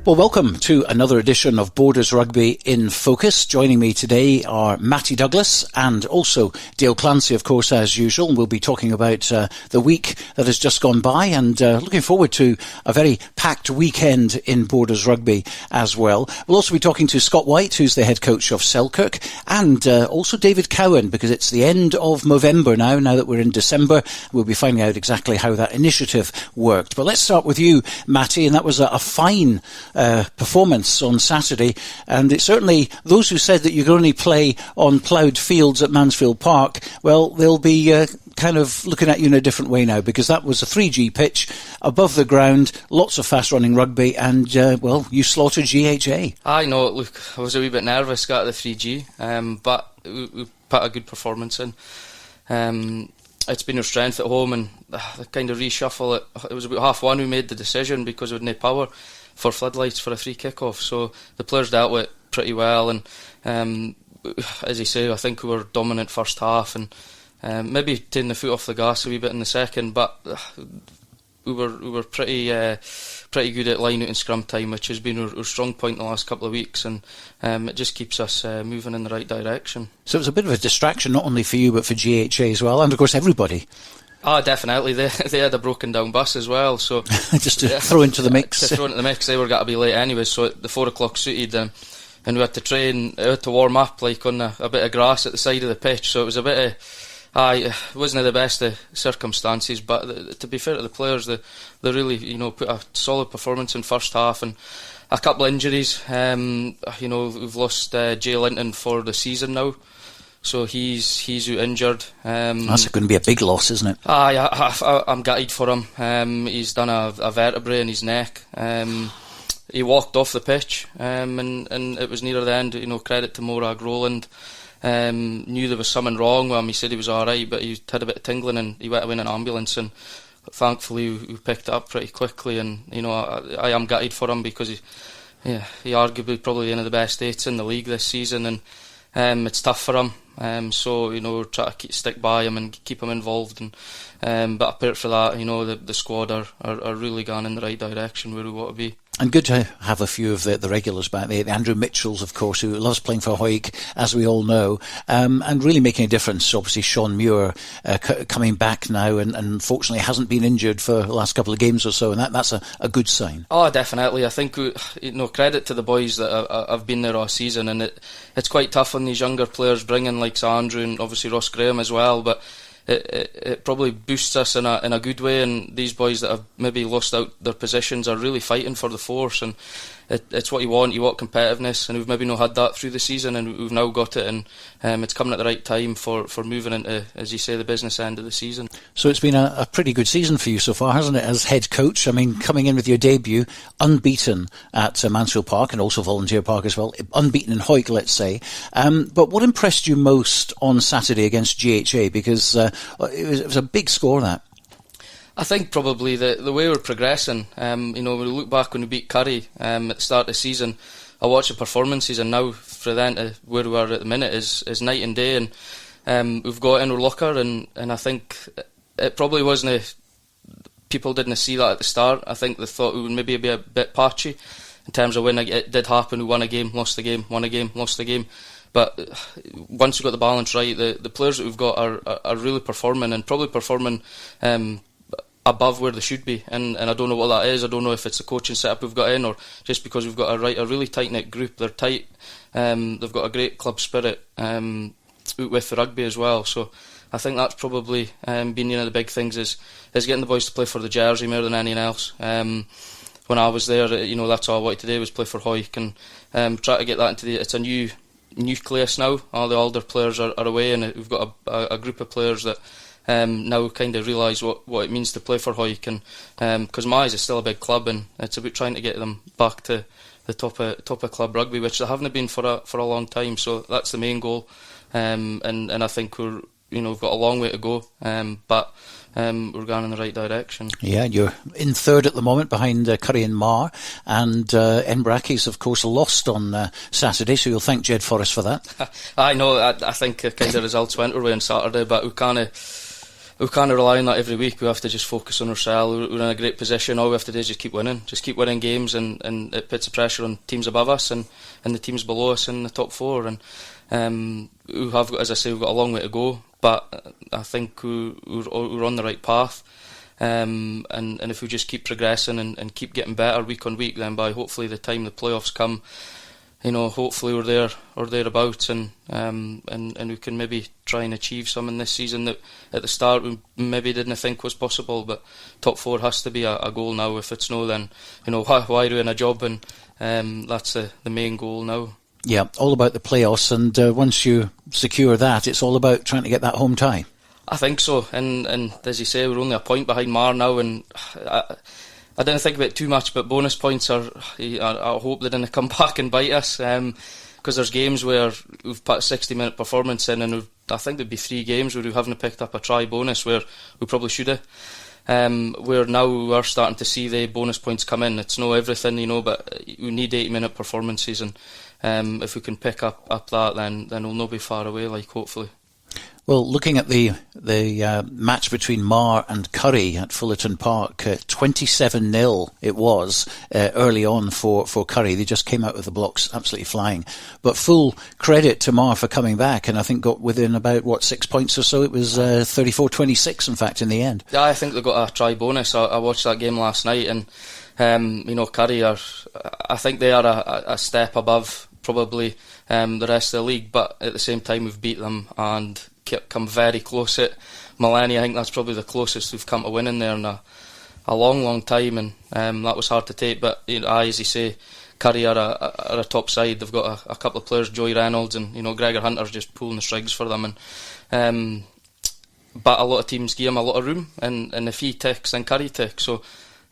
Well, welcome to another edition of Borders Rugby in Focus. Joining me today are Matty Douglas and also Dale Clancy, of course, as usual. We'll be talking about the week that has just gone by and looking forward to a very packed weekend in Borders Rugby as well. We'll also be talking to Scott Wight, who's the head coach of Selkirk, and also David Cowan, because it's the end of Movember now that we're in December. We'll be finding out exactly how that initiative worked. But let's start with you, Matty, and that was a fine performance on Saturday, and it's certainly those who said that you could only play on ploughed fields at Mansfield Park, well, they'll be kind of looking at you in a different way now, because that was a 3G pitch above the ground, lots of fast running rugby, and well, you slaughtered GHA. I know, look, I was a wee bit nervous got the 3G, but we put a good performance in. It's been our strength at home, and the kind of reshuffle, it was about 1:30 we made the decision because we had no power for floodlights for a free kick-off, so the players dealt with it pretty well, and as you say, I think we were dominant first half, and maybe taking the foot off the gas a wee bit in the second, but we were pretty good at line out and scrum time, which has been our strong point in the last couple of weeks, and it just keeps us moving in the right direction. So it was a bit of a distraction, not only for you but for GHA as well, and of course everybody. Oh, definitely. They had a broken down bus as well, so just to throw into the mix. To throw into the mix, they were going to be late anyway, so the 4 o'clock suited them, and we had to train, we had to warm up like on a bit of grass at the side of the pitch, so it was a bit of, it wasn't the best of circumstances, but to be fair to the players, they really, put a solid performance in first half, and a couple of injuries. We've lost Jay Linton for the season now, so he's out injured. That's going to be a big loss, isn't it? I'm gutted for him. He's done a vertebrae in his neck. He walked off the pitch, and it was near the end. Credit to Morag Rowland. Knew there was something wrong with him. He said he was alright, but he had a bit of tingling, and he went away in an ambulance, and thankfully we picked it up pretty quickly. And I am gutted for him, because he arguably probably one of the best 8s in the league this season, and it's tough for him. So we're trying to stick by him and keep him involved, and but apart from that, the squad are really gone in the right direction where we want to be. And good to have a few of the regulars back there. Andrew Mitchells, of course, who loves playing for Hawick, as we all know, and really making a difference. Obviously, Sean Muir coming back now, and unfortunately hasn't been injured for the last couple of games or so, and that's a good sign. Oh, definitely. I think credit to the boys that have been there all season, and it's quite tough on these younger players, bringing like Andrew and obviously Ross Graham as well, but it probably boosts us in a good way, and these boys that have maybe lost out their positions are really fighting for the force, and it's what you want competitiveness, and we've maybe not had that through the season, and we've now got it, and it's coming at the right time for moving into, as you say, the business end of the season. So it's been a pretty good season for you so far, hasn't it, as head coach? I mean, coming in with your debut, unbeaten at Mansfield Park and also Volunteer Park as well, unbeaten in Hawick, let's say. But what impressed you most on Saturday against GHA? Because it was a big score, that. I think probably the way we're progressing, when we look back when we beat Curry at the start of the season, I watch the performances, and now for then to where we are at the minute is night and day, and we've got in our locker, and I think it probably wasn't people didn't see that at the start. I think they thought we would maybe be a bit patchy in terms of when it did happen. We won a game, lost the game, won a game, lost the game. But once we've got the balance right, the players that we've got are really performing, and probably performing above where they should be, and I don't know what that is. I don't know if it's a coaching setup we've got in, or just because we've got a really tight-knit group. They're tight, they've got a great club spirit with the rugby as well, so I think that's probably been one of the big things is getting the boys to play for the jersey more than anything else. When I was there, that's all I wanted to do was play for Hawick, and try to get that into it's a new nucleus now. All the older players are away, and we've got a group of players that now kind of realise what it means to play for Hawick, and because Mays is still a big club, and it's about trying to get them back to the top of club rugby, which they haven't been for a long time. So that's the main goal, and I think we've got a long way to go, but we're going in the right direction. Yeah, you're in third at the moment behind Curry and Mar, and Enbrackies, of course, lost on Saturday, so you'll thank Jed Forrest for that. I know, I think kind of results went our way on Saturday, but we kind of we can't rely on that every week. We have to just focus on ourselves. We're in a great position. All we have to do is just keep winning games, and it puts the pressure on teams above us and the teams below us in the top four. And we have, as I say, we've got a long way to go, but I think we're on the right path. And if we just keep progressing and keep getting better week on week, then by hopefully the time the playoffs come, hopefully we're there or thereabouts, and we can maybe try and achieve something this season that at the start we maybe didn't think was possible. But top four has to be a goal now. If it's no, then why are we in a job? And that's the main goal now. Yeah, all about the playoffs, and once you secure that, it's all about trying to get that home tie. I think so, and as you say, we're only a point behind Mar now, and I didn't think about it too much, but bonus points I hope they didn't come back and bite us, because there's games where we've put a 60-minute performance in, and I think there'd be 3 games where we haven't picked up a try bonus where we probably should have. Where now we're starting to see the bonus points come in. It's no everything, but we need 80-minute performances, and if we can pick up that, then we'll not be far away, hopefully. Well, looking at the match between Mar and Curry at Fullerton Park, 27-0 it was early on for Curry. They just came out of the blocks absolutely flying. But full credit to Mar for coming back, and I think got within about, 6 points or so. It was 34-26, in fact, in the end. Yeah, I think they got a try bonus. I watched that game last night, and Curry I think they are a step above probably the rest of the league, but at the same time we've beat them and come very close at Millennia. I think that's probably the closest we've come to winning there in a long time, and that was hard to take. But as you say, Curry are a top side. They've got a couple of players, Joey Reynolds and Gregor Hunter's just pulling the strings for them, and but a lot of teams give him a lot of room, and if he ticks, then Curry ticks. So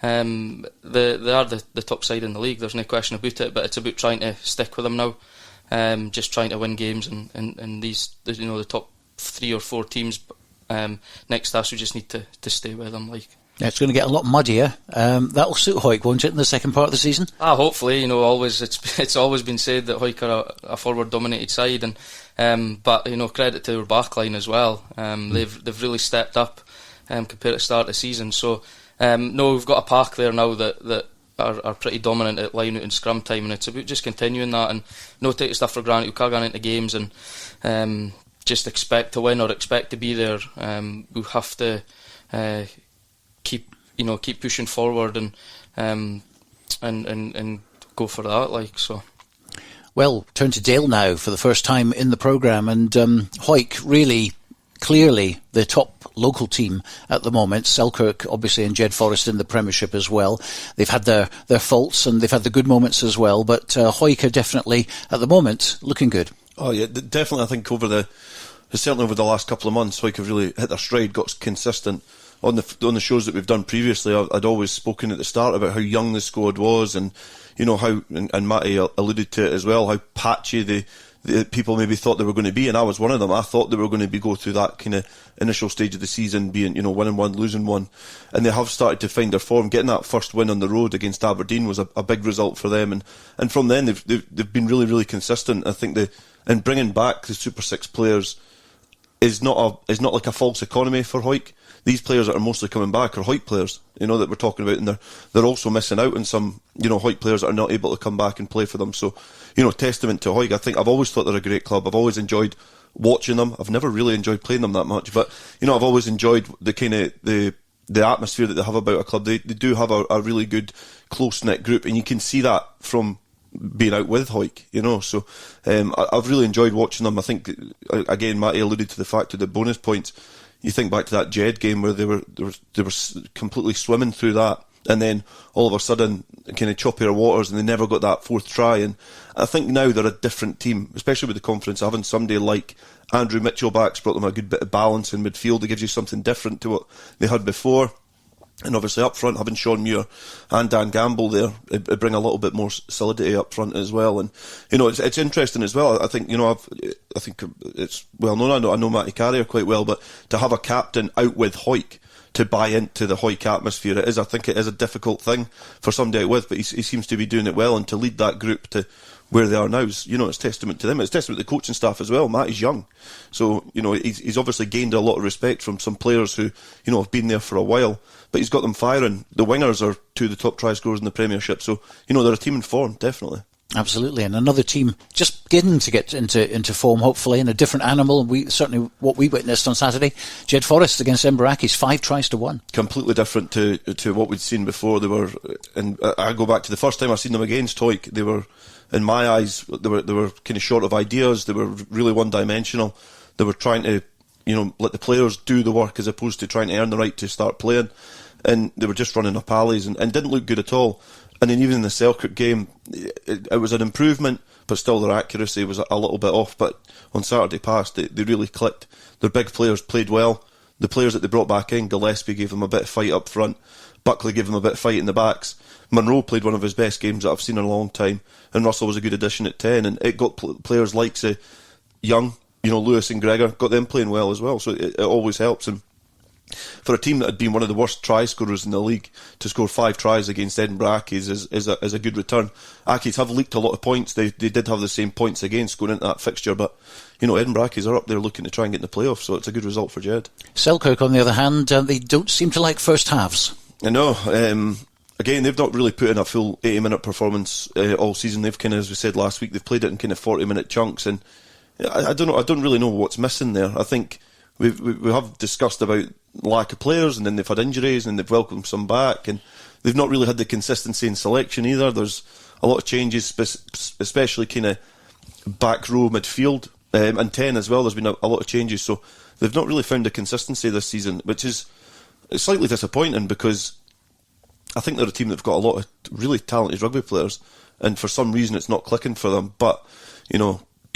they are the top side in the league. There's no question about it. But it's about trying to stick with them now, just trying to win games, and these the top 3 or 4 teams next to us, we just need to stay with them. Yeah, it's going to get a lot muddier. That'll suit Hawick, won't it, in the second part of the season? Hopefully. Always it's always been said that Hawick are a forward-dominated side, and but credit to their backline as well. They've really stepped up compared to the start of the season. So we've got a pack there now that are pretty dominant at line out and scrum time, and it's about just continuing that and not taking stuff for granted. We can't go into games and just expect to win or expect to be there. We have to keep pushing forward and go for that. So. Well, turn to Dale now for the first time in the programme, and Hawick really clearly the top local team at the moment. Selkirk obviously and Jed Forest in the Premiership as well. They've had their faults and they've had the good moments as well, but Hawick are definitely at the moment looking good. Oh yeah, definitely. I think certainly over the last couple of months, Hawick have really hit their stride, got consistent. On the shows that we've done previously, I'd always spoken at the start about how young the squad was, and how, and Matty alluded to it as well, how patchy the people maybe thought they were going to be, and I was one of them. I thought they were going to go through that kind of initial stage of the season, being winning one, losing one, and they have started to find their form. Getting that first win on the road against Aberdeen was a big result for them, and from then they've been really, really consistent. I think and bringing back the Super 6 players is not like a false economy for Hawick. These players that are mostly coming back are Hawick players, that we're talking about, and they're also missing out on some, Hawick players that are not able to come back and play for them. So, testament to Hawick. I think I've always thought they're a great club. I've always enjoyed watching them. I've never really enjoyed playing them that much, but I've always enjoyed the kind of the atmosphere that they have about a club. They do have a really good close knit group, and you can see that from being out with Hawick, So I've really enjoyed watching them. I think again, Matty alluded to the fact of the bonus points. You think back to that Jed game where they were completely swimming through that, and then all of a sudden kind of choppier waters, and they never got that fourth try. And I think now they're a different team, especially with the conference. Having somebody like Andrew Mitchell back's brought them a good bit of balance in midfield. It gives you something different to what they had before. And obviously up front, having Sean Muir and Dan Gamble there, it bring a little bit more solidity up front as well. And it's interesting as well. I think I think it's well known. I know Matty Carrier quite well, but to have a captain out with Hawick to buy into the Hawick atmosphere, I think it is a difficult thing for somebody out with. But he seems to be doing it well, and to lead that group to where they are now is, it's testament to them. It's testament to the coaching staff as well. Matty's young, so he's obviously gained a lot of respect from some players who have been there for a while. But he's got them firing. The wingers are two of the top try scorers in the Premiership, so they're a team in form, definitely. Absolutely, and another team just beginning to get into form, hopefully, in a different animal. Certainly what we witnessed on Saturday, Jed Forrest against Embrackis, 5-1. Completely different to what we'd seen before. They were, and I go back to the first time I seen them against Hawick. They were, in my eyes, they were kind of short of ideas. They were really one-dimensional. They were trying to, let the players do the work as opposed to trying to earn the right to start playing. And they were just running up alleys and didn't look good at all. And then even in the Selkirk game, it was an improvement, but still their accuracy was a little bit off. But on Saturday past, they really clicked. Their big players played well. The players that they brought back in, Gillespie gave them a bit of fight up front. Buckley gave them a bit of fight in the backs. Munro played one of his best games that I've seen in a long time. And Russell was a good addition at 10. And it got players like, say, Young, Lewis and Gregor, got them playing well as well. So it always helps. And for a team that had been one of the worst try scorers in the league to score 5 tries against Edinburgh Accies is a good return. Accies have leaked a lot of points. They did have the same points against going into that fixture, but Edinburgh Accies are up there looking to try and get in the playoffs, so it's a good result for Jed. Selkirk, on the other hand, they don't seem to like first halves. I know. Again, they've not really put in a full 80-minute performance all season. They've kind of, as we said last week, they've played it in kind of 40-minute chunks, and I don't know. I don't really know what's missing there. I think we have discussed about lack of players, and then they've had injuries, and they've welcomed some back, and they've not really had the consistency in selection either. There's a lot of changes, especially kind of back row midfield, and 10 as well. There's been a lot of changes, so they've not really found a consistency this season, which is slightly disappointing because I think they're a team that've got a lot of really talented rugby players, and for some reason it's not clicking for them. But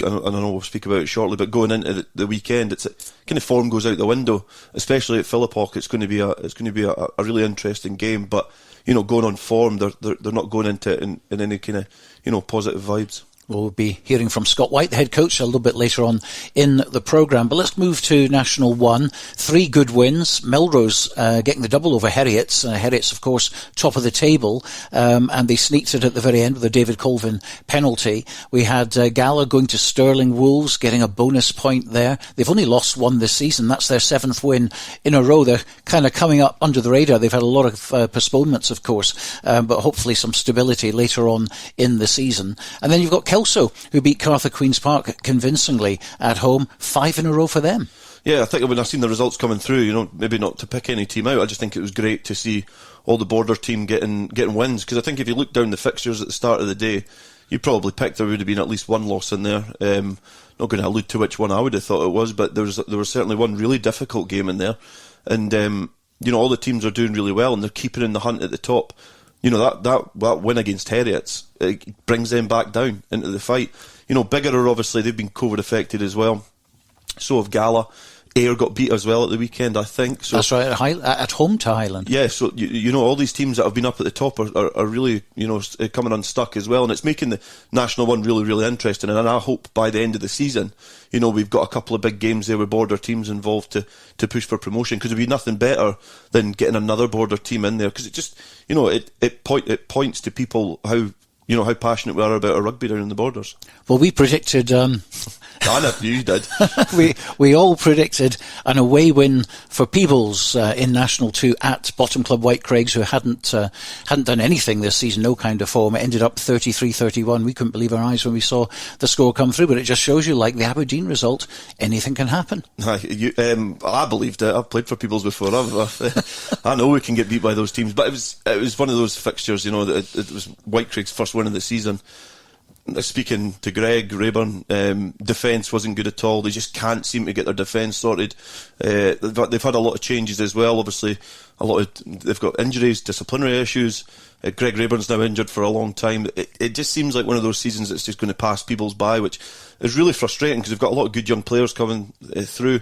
and I know we'll speak about it shortly, but going into the weekend, it's kind of form goes out the window, especially at Philippock. It's going to be a really interesting game. But going on form, they're not going into it in any kind of positive vibes. We'll be hearing from Scott Wight, the head coach, a little bit later on in the programme. But let's move to National 1. 3 good wins. Melrose getting the double over Heriots. Heriots, of course, top of the table. And they sneaked it at the very end with a David Colvin penalty. We had Gala going to Stirling Wolves, getting a bonus point there. They've only lost 1 this season. That's their 7th win in a row. They're kind of coming up under the radar. They've had a lot of postponements, of course, but hopefully some stability later on in the season. And then you've got Kelso, who beat Cartha Queen's Park convincingly at home. 5 in a row for them. Yeah, I think when I've seen the results coming through, maybe not to pick any team out, I just think it was great to see all the border team getting wins, because I think if you look down the fixtures at the start of the day, you probably picked there would have been at least one loss in there. Not going to allude to which one I would have thought it was, but there was certainly one really difficult game in there, and all the teams are doing really well and they're keeping in the hunt at the top. That win against Heriots, it brings them back down into the fight. Bigger are obviously, they've been COVID affected as well. So have Gala. Ayr got beat as well at the weekend, I think. So, that's right, at home to Highland. Yeah, so all these teams that have been up at the top are really coming unstuck as well, and it's making the National 1 really, really interesting. And I hope by the end of the season, we've got a couple of big games there with border teams involved to push for promotion, because there'd be nothing better than getting another border team in there, because it just it points to people how passionate we are about our rugby down in the borders. Well, we predicted. I know you did. we all predicted an away win for Peebles in National 2 at Bottom Club White Craigs, who hadn't done anything this season, no kind of form. It ended up 33-31. We couldn't believe our eyes when we saw the score come through, but it just shows you, like the Aberdeen result, anything can happen. I believed it. I've played for Peebles before. I know we can get beat by those teams, but it was one of those fixtures. It was White Craig's first win of the season. Speaking to Greg Rayburn, defence wasn't good at all. They just can't seem to get their defence sorted. They've had a lot of changes as well. Obviously, they've got injuries, disciplinary issues. Greg Rayburn's now injured for a long time. It just seems like one of those seasons that's just going to pass Peebles by, which is really frustrating, because they've got a lot of good young players coming through.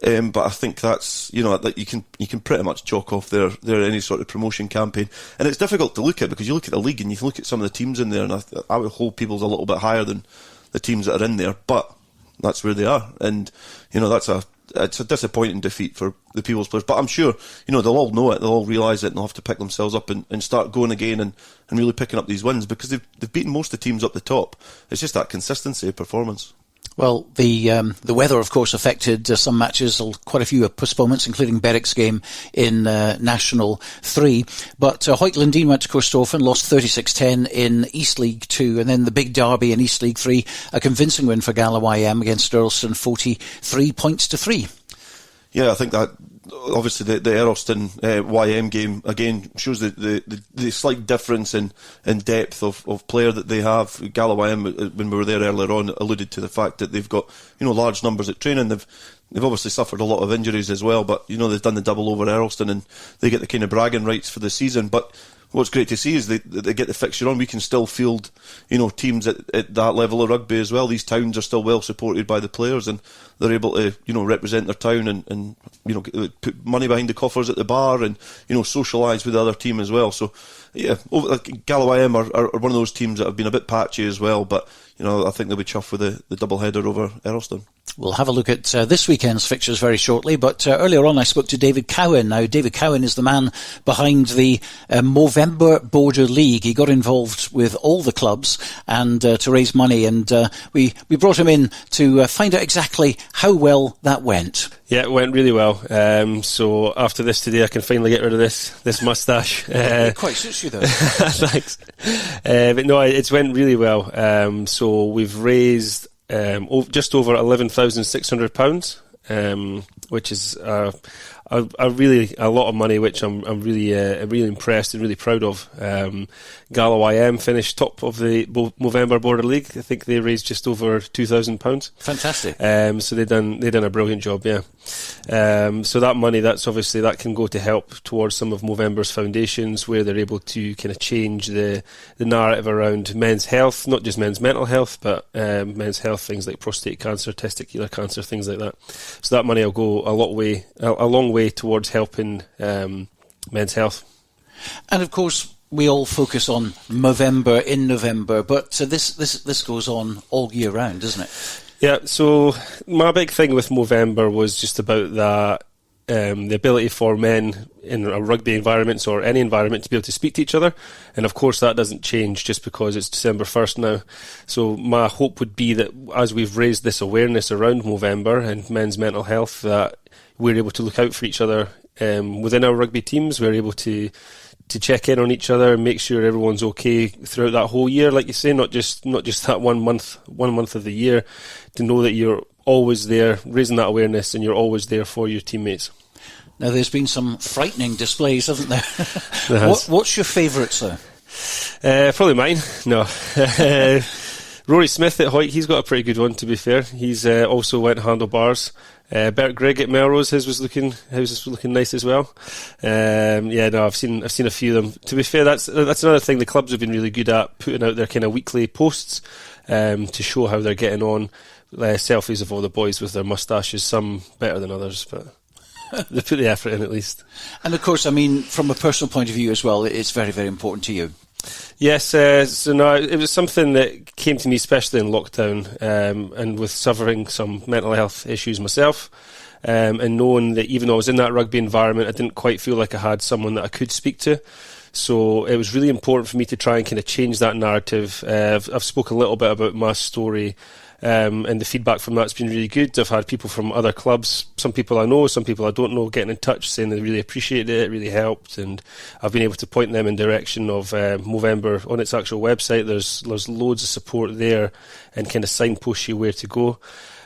But I think that's that you can pretty much chalk off their any sort of promotion campaign, and it's difficult to look at, because you look at the league and you look at some of the teams in there, and I would hold Peebles a little bit higher than the teams that are in there, but that's where they are, and that's a it's a disappointing defeat for the People's players. But I'm sure, they'll all know it, they'll all realise it, and they'll have to pick themselves up and start going again and really picking up these wins, because they've beaten most of the teams up the top. It's just that consistency of performance. Well, the weather, of course, affected some matches, quite a few postponements, including Berwick's game in National 3. But Hawick Lundin went to Corstorphine, lost 36-10 in East League 2, and then the big derby in East League 3, a convincing win for Gala YM against Earlston, 43-3. Yeah, I think that obviously the Earlston YM game again shows the slight difference in depth of player that they have. Gala YM, when we were there earlier on, alluded to the fact that they've got large numbers at training. They've obviously suffered a lot of injuries as well, but they've done the double over Earlston and they get the kind of bragging rights for the season. But what's great to see is they get the fixture on. We can still field teams at that level of rugby as well. These towns are still well supported by the players, and they're able to represent their town and put money behind the coffers at the bar and socialise with the other team as well. So yeah, Gala YM are one of those teams that have been a bit patchy as well, but I think they'll be chuffed with the double header over Earlston. We'll have a look at this weekend's fixtures very shortly, but earlier on I spoke to David Cowan. Now, David Cowan is the man behind the Movember Border League. He got involved with all the clubs and to raise money, and we brought him in to find out exactly how well that went. Yeah, it went really well. So after this today, I can finally get rid of this moustache. It quite suits you, though. Thanks. But no, it's went really well. So we've raised just over £11,600, which is a lot of money, which I'm really impressed and really proud of. Gala YM finished top of the Movember Border League. I think they raised just over £2,000. Fantastic. So they done a brilliant job. Yeah. So that money, that can go to help towards some of Movember's foundations, where they're able to kind of change the narrative around men's health, not just men's mental health, but men's health, things like prostate cancer, testicular cancer, things like that. So that money will go a long way towards helping men's health. And of course, we all focus on Movember in November, but this goes on all year round, doesn't it? Yeah, so my big thing with Movember was just about that, the ability for men in a rugby environment or any environment to be able to speak to each other. And of course that doesn't change just because it's December 1st now. So my hope would be that as we've raised this awareness around Movember and men's mental health, that we're able to look out for each other within our rugby teams. We're able to check in on each other and make sure everyone's okay throughout that whole year, like you say, not just that one month of the year, to know that you're always there, raising that awareness, and you're always there for your teammates. Now, there's been some frightening displays, hasn't there? What's your favourites, though? Probably mine. No. Rory Smith at Hawick, he's got a pretty good one, to be fair. He's also went handlebars. Bert Grigg at Melrose, his was looking nice as well. I've seen a few of them. To be fair, that's another thing the clubs have been really good at, putting out their kind of weekly posts to show how they're getting on. Selfies of all the boys with their moustaches, some better than others, but they put the effort in at least. And of course, I mean, from a personal point of view as well, it's very, very important to you. Yes, so no, it was something that came to me especially in lockdown, and with suffering some mental health issues myself, and knowing that even though I was in that rugby environment, I didn't quite feel like I had someone that I could speak to. So it was really important for me to try and kind of change that narrative. I've spoke a little bit about my story, and the feedback from that's been really good. I've had people from other clubs, some people I know, some people I don't know, getting in touch saying they really appreciated it, it really helped, and I've been able to point them in direction of Movember on its actual website. There's loads of support there and kind of signpost you where to go.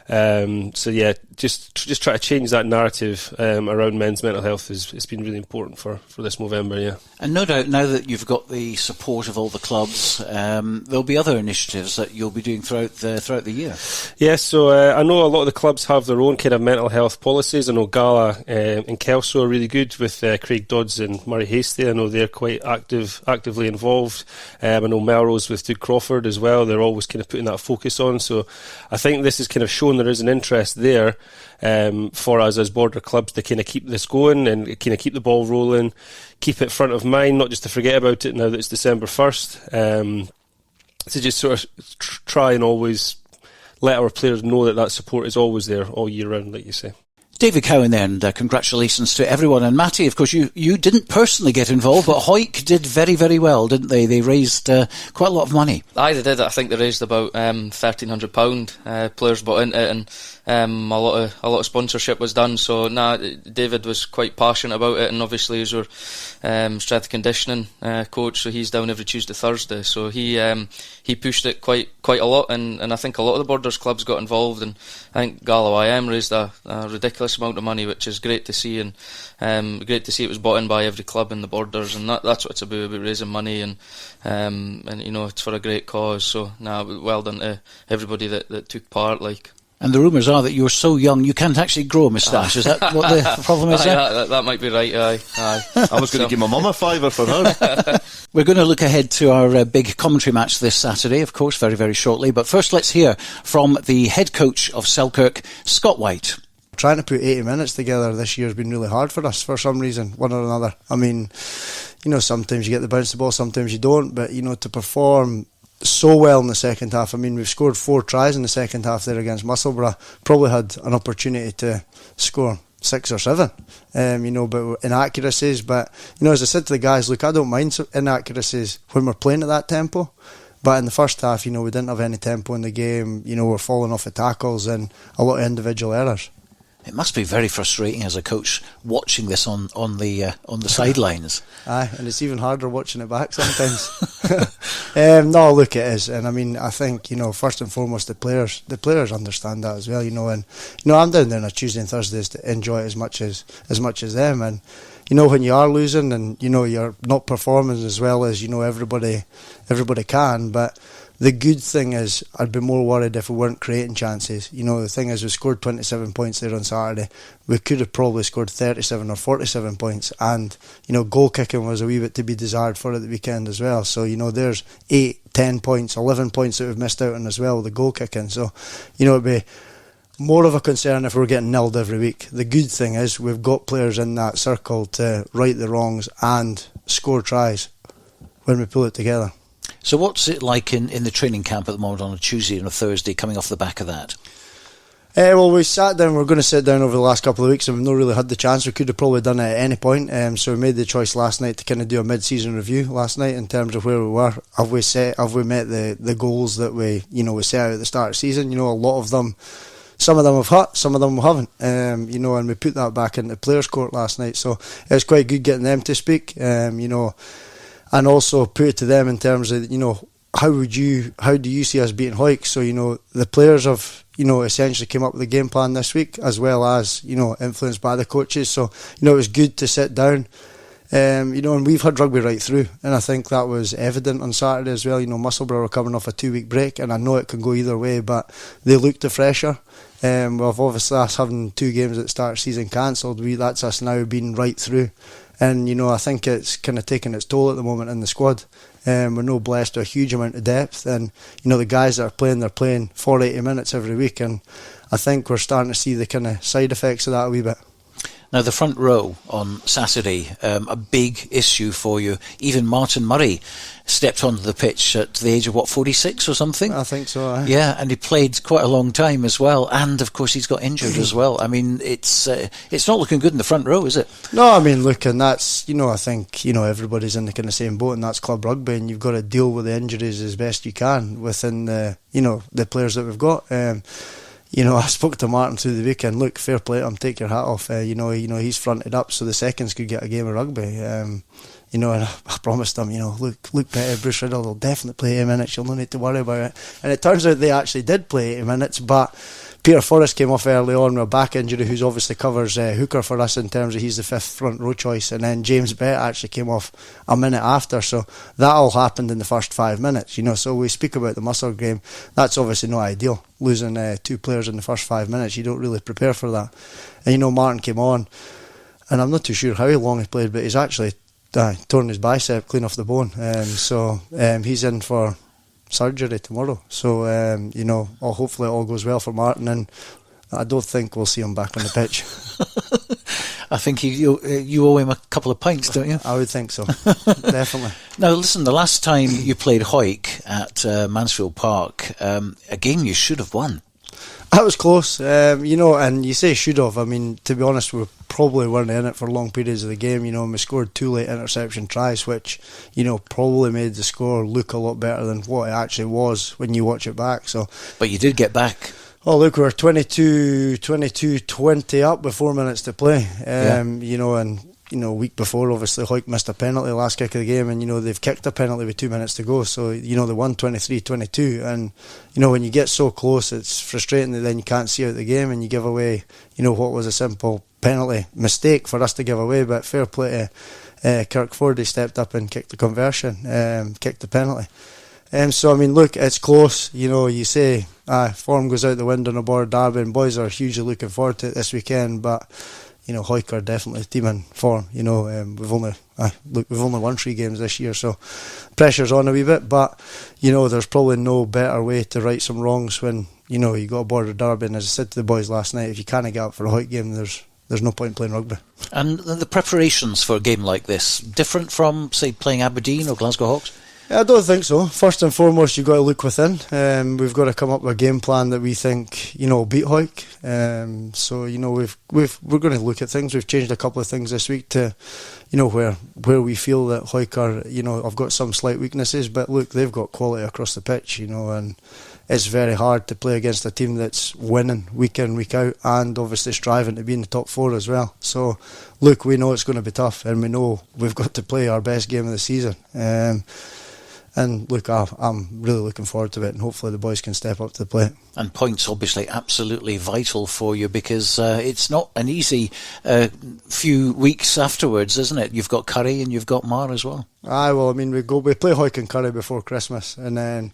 So yeah, just try to change that narrative around men's mental health has been really important for this Movember, yeah. And no doubt, now that you've got the support of all the clubs, there'll be other initiatives that you'll be doing throughout the year. Yeah, so I know a lot of the clubs have their own kind of mental health policies. I know Gala and Kelso are really good with Craig Dodds and Murray Hasty. I know they're quite actively involved. I know Melrose with Duke Crawford as well. They're always kind of putting that focus on. So I think this has kind of shown there is an interest there for us as border clubs to kind of keep this going and kind of keep the ball rolling, keep it front of mind, not just to forget about it now that it's December 1st, to just sort of try and always let our players know that support is always there all year round, like you say. David Cowan there, and congratulations to everyone. And Matty, of course, you didn't personally get involved, but Hawick did very, very well, didn't they? They raised quite a lot of money. Aye, they did. I think they raised about £1,300. Players bought into it, and a lot of sponsorship was done. So David was quite passionate about it, and obviously he's our strength and conditioning coach, so he's down every Tuesday, Thursday. So he pushed it quite a lot, and I think a lot of the Borders clubs got involved, and I think Galway IM raised a ridiculous amount of money, which is great to see, and great to see it was bought in by every club in the Borders, and that's what it's about raising money, and it's for a great cause. So well done to everybody that took part. And the rumours are that you're so young you can't actually grow a moustache. Is that what the problem is there? That might be right, aye. I was going to give my mum a fiver for her. We're going to look ahead to our big commentary match this Saturday, of course, very, very shortly. But first, let's hear from the head coach of Selkirk, Scott Wight. Trying to put 80 minutes together this year has been really hard for us for some reason, one or another. I mean, sometimes you get the bounce the ball, sometimes you don't. But, to perform so well in the second half. I mean, we've scored 4 tries in the second half there against Musselburgh. Probably had an opportunity to score 6 or 7, but inaccuracies. But, as I said to the guys, look, I don't mind inaccuracies when we're playing at that tempo. But in the first half, we didn't have any tempo in the game. We're falling off the tackles and a lot of individual errors. It must be very frustrating as a coach watching this on the sidelines. Aye, and it's even harder watching it back sometimes. No, look, it is, and I mean, I think first and foremost the players understand that as well. And I'm down there on a Tuesday and Thursdays to enjoy it as much as them, and when you are losing and you're not performing as well as everybody can, but. The good thing is, I'd be more worried if we weren't creating chances. The thing is, we scored 27 points there on Saturday. We could have probably scored 37 or 47 points. And, goal kicking was a wee bit to be desired for at the weekend as well. So, there's 8, 10 points, 11 points that we've missed out on as well with the goal kicking. So, it'd be more of a concern if we're getting nilled every week. The good thing is, we've got players in that circle to right the wrongs and score tries when we pull it together. So what's it like in the training camp at the moment on a Tuesday and a Thursday coming off the back of that? Well, we sat down. We're going to sit down over the last couple of weeks, and we've not really had the chance. We could have probably done it at any point. So we made the choice last night to kind of do a mid-season review last night in terms of where we were. Have we met the goals that we set out at the start of the season? A lot of them. Some of them have hit, some of them haven't. And we put that back into players' court last night. So it was quite good getting them to speak. And also put it to them in terms of, how do you see us beating Hawick? So, the players have, essentially came up with a game plan this week, as well as, influenced by the coaches. So, it was good to sit down, and we've had rugby right through. And I think that was evident on Saturday as well. Musselburgh were coming off a 2-week break, and I know it can go either way, but they looked the fresher. With obviously us having 2 games at the start of the season cancelled, that's us now being right through. And, I think it's kind of taking its toll at the moment in the squad. We're not blessed with a huge amount of depth. And, the guys that are playing, they're playing 80 minutes every week. And I think we're starting to see the kind of side effects of that a wee bit. Now, the front row on Saturday, a big issue for you. Even Martin Murray stepped onto the pitch at the age of, 46 or something? I think so, aye. Yeah, and he played quite a long time as well. And, of course, he's got injured as well. I mean, it's not looking good in the front row, is it? No, I mean, look, and that's, I think, everybody's in the kind of same boat, and that's club rugby, and you've got to deal with the injuries as best you can within the, the players that we've got. I spoke to Martin through the weekend. Look, fair play to him, take your hat off. He's fronted up so the seconds could get a game of rugby. And I promised him, look, Petty, Bruce Riddle will definitely play 80 minutes. You'll no need to worry about it. And it turns out they actually did play 80 minutes, but Peter Forrest came off early on with a back injury, who's obviously covers hooker for us in terms of he's the 5th front row choice, and then James Bett actually came off a minute after, so that all happened in the first 5 minutes. So we speak about the Muscle game, that's obviously not ideal, losing 2 players in the first 5 minutes. You don't really prepare for that. And Martin came on, and I'm not too sure how long he played, but he's actually torn his bicep clean off the bone, so he's in for surgery tomorrow. So hopefully it all goes well for Martin, and I don't think we'll see him back on the pitch. I think you owe him a couple of pints, don't you? I would think so. Definitely. Now listen, the last time you played Hawick at Mansfield Park, a game you should have won. That was close, and you say should have. I mean, to be honest, we probably weren't in it for long periods of the game, and we scored 2 late interception tries, which, probably made the score look a lot better than what it actually was when you watch it back. So, but you did get back. Oh, look, we're 22-20 up with 4 minutes to play, a week before, obviously, Hawick missed a penalty last kick of the game, and, they've kicked a penalty with 2 minutes to go, so, they won 23-22, and, when you get so close, it's frustrating that then you can't see out the game, and you give away, what was a simple penalty mistake for us to give away, but fair play to Kirkford, he stepped up and kicked the conversion, kicked the penalty. So, I mean, look, it's close, you say, form goes out the window in a Border derby, and boys are hugely looking forward to it this weekend, but Hawick are definitely a team in form. We've only won 3 games this year, so pressure's on a wee bit. But there's probably no better way to right some wrongs when you got a Border derby. And as I said to the boys last night, if you can't get up for a Hawick game, there's no point in playing rugby. And the preparations for a game like this different from, say, playing Aberdeen or Glasgow Hawks? I don't think so. First and foremost, you've got to look within. We've got to come up with a game plan that we think, will beat Hawick. So, we're going to look at things. We've changed a couple of things this week to, where we feel that Hawick are, have got some slight weaknesses. But look, they've got quality across the pitch, and it's very hard to play against a team that's winning week in, week out, and obviously striving to be in the top 4 as well. So, look, we know it's going to be tough, and we know we've got to play our best game of the season. And look, I'm really looking forward to it, and hopefully the boys can step up to the plate. And points obviously absolutely vital for you, because it's not an easy few weeks afterwards, isn't it? You've got Curry and you've got Mar as well. Well, I mean, we play Hawick and Curry before Christmas, and then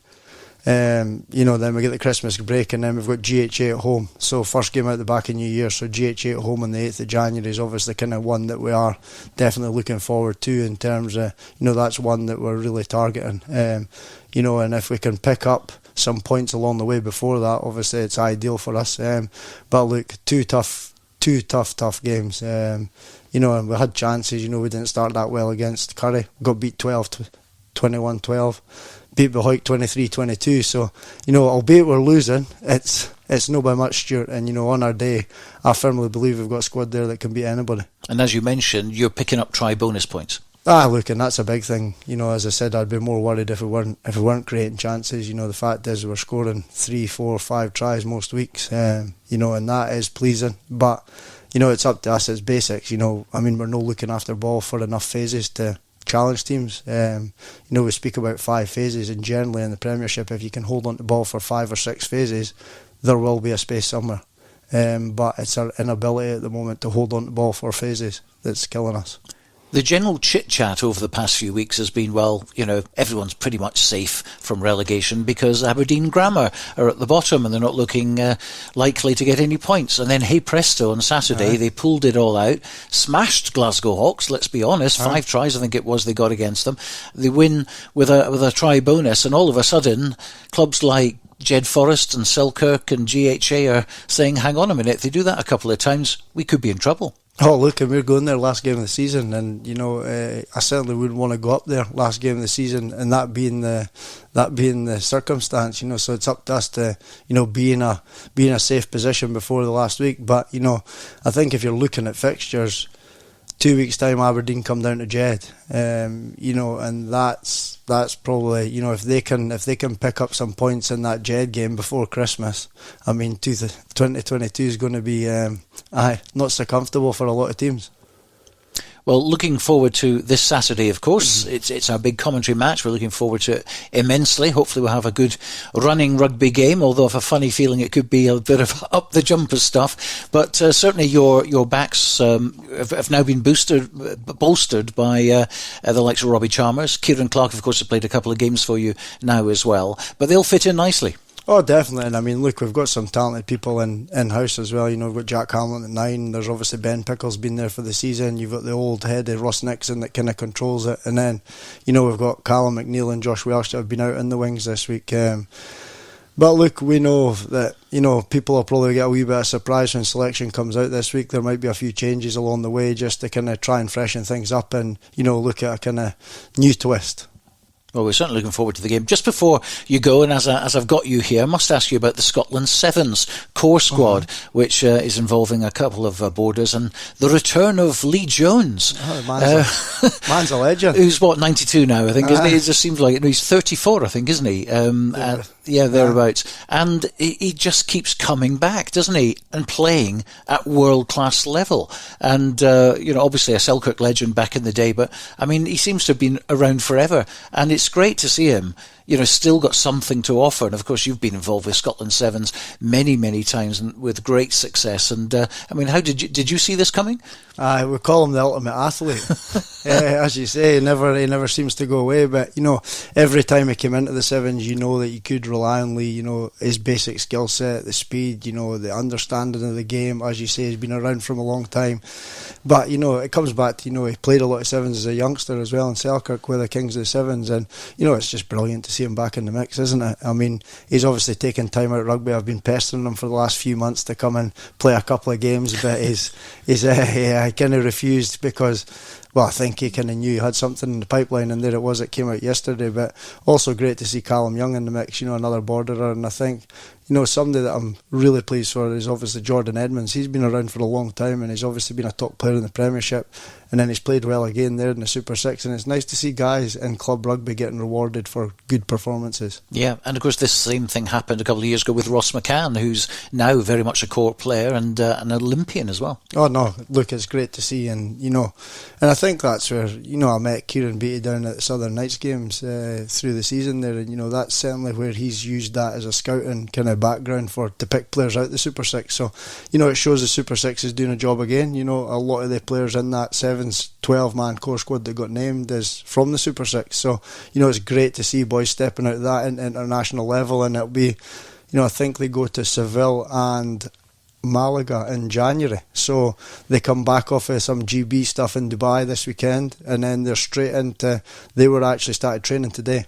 then we get the Christmas break, and then we've got GHA at home. So first game out the back of New Year, so GHA at home on the 8th of January is obviously kind of one that we are definitely looking forward to, in terms of, that's one that we're really targeting. And if we can pick up some points along the way before that, obviously it's ideal for us. But look, two tough games. And we had chances, we didn't start that well against Curry. Got beat 21-12. Beat the Hawick 23-22, so albeit we're losing, it's no by much, Stuart, and on our day I firmly believe we've got a squad there that can beat anybody. And as you mentioned, you're picking up try bonus points. Look, and that's a big thing. As I said, I'd be more worried if we weren't creating chances. The fact is we're scoring 3, 4, 5 tries most weeks, and that is pleasing, but it's up to us. It's basics. I mean, we're not looking after ball for enough phases to challenge teams. We speak about 5 phases, and generally in the Premiership, if you can hold on to the ball for 5 or 6 phases, there will be a space somewhere. But it's our inability at the moment to hold on to the ball for phases that's killing us. The general chit-chat over the past few weeks has been, everyone's pretty much safe from relegation because Aberdeen Grammar are at the bottom and they're not looking likely to get any points. And then, hey presto, on Saturday, they pulled it all out, smashed Glasgow Hawks, let's be honest, 5 tries I think it was they got against them. They win with a try bonus, and all of a sudden, clubs like Jed Forest and Selkirk and GHA are saying, hang on a minute, if they do that a couple of times, we could be in trouble. Oh, look, and we're going there last game of the season, and I certainly wouldn't want to go up there last game of the season, and that being the circumstance, so it's up to us to be in a safe position before the last week. But I think if you're looking at fixtures, 2 weeks time Aberdeen come down to Jed, and that's probably if they can pick up some points in that Jed game before Christmas, I mean 2022 is going to be not so comfortable for a lot of teams. Well, looking forward to this Saturday, of course. It's our big commentary match. We're looking forward to it immensely. Hopefully we'll have a good running rugby game, although I have a funny feeling it could be a bit of up-the-jumper stuff. But certainly your backs have now been bolstered by the likes of Robbie Chalmers. Kieran Clark, of course, has played a couple of games for you now as well. But they'll fit in nicely. Oh, definitely. And I mean, look, we've got some talented people in-house as well. We've got Jack Hamlin at 9. There's obviously Ben Pickles been there for the season. You've got the old head of Ross Nixon that kind of controls it. And then, we've got Callum McNeil and Josh Welsh that have been out in the wings this week. But look, we know that, people will probably get a wee bit of surprise when selection comes out this week. There might be a few changes along the way just to kind of try and freshen things up and, look at a kind of new twist. Well, we're certainly looking forward to the game. Just before you go, and as I've got you here, I must ask you about the Scotland Sevens core squad, which is involving a couple of boarders, and the return of Lee Jones. Oh, man's a legend. Who's, 92 now, I think, isn't he? It just seems like he's 34, I think, isn't he? Thereabouts. And he just keeps coming back, doesn't he? And playing at world-class level. And, obviously a Selkirk legend back in the day, but, I mean, he seems to have been around forever. And it's great to see him, still got something to offer. And, of course, you've been involved with Scotland Sevens many, many times and with great success. And, how did you see this coming? We call him the ultimate athlete. As you say, he never seems to go away. But, every time he came into the Sevens, that you could rely on Lee, his basic skill set, the speed, the understanding of the game. As you say, he's been around from a long time. But, it comes back to, he played a lot of Sevens as a youngster as well in Selkirk with the Kings of the Sevens. And, it's just brilliant to see him back in the mix, isn't it? I mean, he's obviously taken time out of rugby. I've been pestering him for the last few months to come and play a couple of games, but he's kind of refused because, I think he kind of knew he had something in the pipeline, and there it was. It came out yesterday. But also great to see Callum Young in the mix, another borderer. And I think, somebody that I'm really pleased for is obviously Jordan Edmonds. He's been around for a long time, and he's obviously been a top player in the Premiership. And then he's played well again there in the Super Six. And it's nice to see guys in club rugby getting rewarded for good performances. Yeah, and of course this same thing happened a couple of years ago with Ross McCann, who's now very much a core player and an Olympian as well. Oh no, look, it's great to see. And and I think that's where I met Kieran Beattie down at the Southern Knights games through the season there, and that's certainly where he's used that as a scouting kind of background to pick players out the Super Six. So it shows the Super Six is doing a job again. A lot of the players in that 12-man core squad that got named is from the Super Six. So it's great to see boys stepping out of that at international level, and it'll be I think they go to Seville and Malaga in January, so they come back off of some GB stuff in Dubai this weekend, and then they're straight into, they were actually started training today,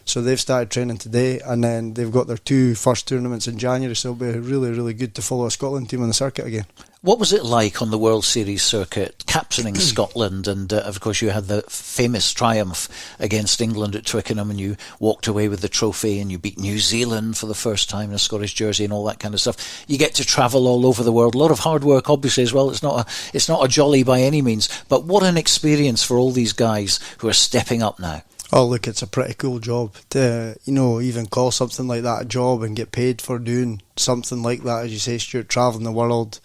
so they've started training today, and then they've got their 2 first tournaments in January, so it'll be really, really good to follow a Scotland team on the circuit again. What was it like on the World Series circuit, captaining Scotland? And of course you had the famous triumph against England at Twickenham, and you walked away with the trophy, and you beat New Zealand for the first time in a Scottish jersey and all that kind of stuff. You get to travel all over the world. A lot of hard work, obviously, as well. It's not a jolly by any means, but what an experience for all these guys who are stepping up now. Oh, look, it's a pretty cool job to, even call something like that a job and get paid for doing something like that, as you say, Stuart, travelling the world,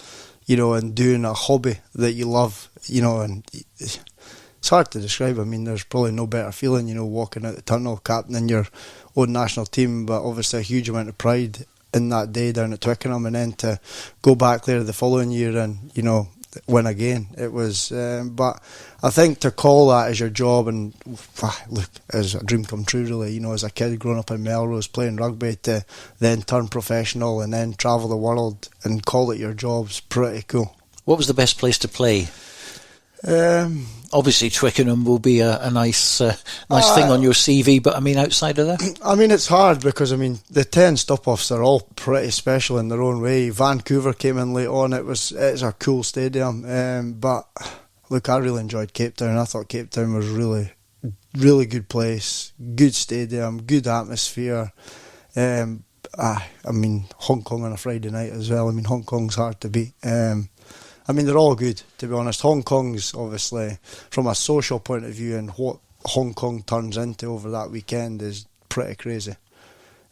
and doing a hobby that you love, and it's hard to describe. I mean, there's probably no better feeling, walking out the tunnel, captaining your own national team, but obviously a huge amount of pride in that day down at Twickenham, and then to go back there the following year and, win again. It was, but I think to call that as your job, and look, as a dream come true really, as a kid growing up in Melrose playing rugby, to then turn professional and then travel the world and call it your job's pretty cool. What was the best place to play? Obviously Twickenham will be a nice thing on your CV, but I mean outside of that? I mean, it's hard because the 10 stop-offs are all pretty special in their own way. Vancouver came in late on. It's a cool stadium, but look, I really enjoyed Cape Town. I thought Cape Town was really, really good place, good stadium, good atmosphere. Hong Kong on a Friday night as well. Hong Kong's hard to beat. They're all good, to be honest. Hong Kong's obviously, from a social point of view, and what Hong Kong turns into over that weekend is pretty crazy.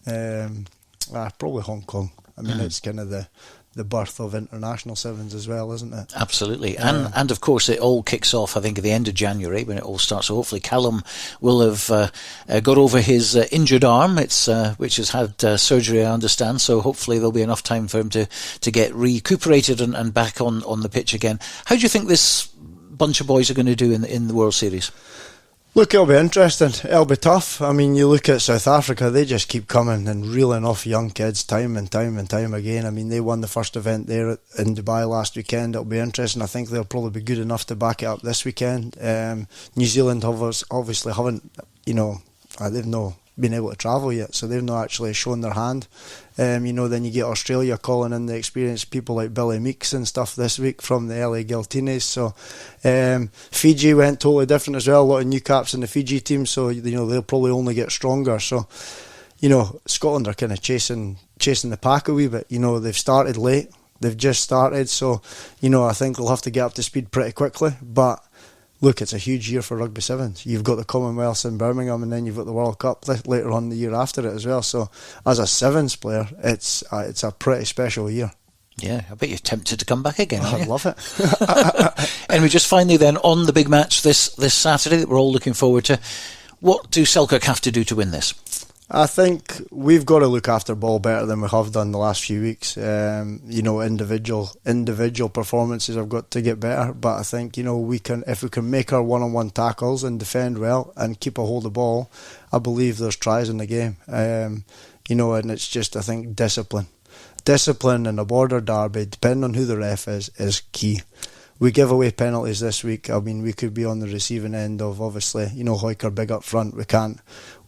Probably Hong Kong. It's kind of the birth of international sevens as well, isn't it? Absolutely. And of course it all kicks off, I think, at the end of January when it all starts. So hopefully Callum will have got over his injured arm, which has had surgery, I understand. So hopefully there'll be enough time for him to get recuperated and back on the pitch again. How do you think this bunch of boys are going to do in the World Series? Look, it'll be interesting. It'll be tough. You look at South Africa, they just keep coming and reeling off young kids time and time and time again. They won the first event there in Dubai last weekend. It'll be interesting. I think they'll probably be good enough to back it up this weekend. New Zealand obviously haven't, they've no been able to travel yet, so they've not actually shown their hand. Then you get Australia calling in the experienced people like Billy Meeks and stuff this week from the LA Giltines. So Fiji went totally different as well. A lot of new caps in the Fiji team, so they'll probably only get stronger. So Scotland are kind of chasing the pack a wee bit. They've started late. They've just started, so I think they'll have to get up to speed pretty quickly. But look, it's a huge year for Rugby Sevens. You've got the Commonwealth in Birmingham, and then you've got the World Cup later on the year after it as well. So as a Sevens player, it's a pretty special year. Yeah, I bet you're tempted to come back again. I'd love it. Anyway, just finally then, on the big match this Saturday that we're all looking forward to, what do Selkirk have to do to win this? I think we've got to look after ball better than we have done the last few weeks. Individual performances have got to get better, but I think if we can make our one-on-one tackles and defend well and keep a hold of the ball, I believe there's tries in the game. And it's just, I think, discipline in a border derby, depending on who the ref is key. We give away penalties this week. I mean, we could be on the receiving end of, obviously, Hawick are big up front. We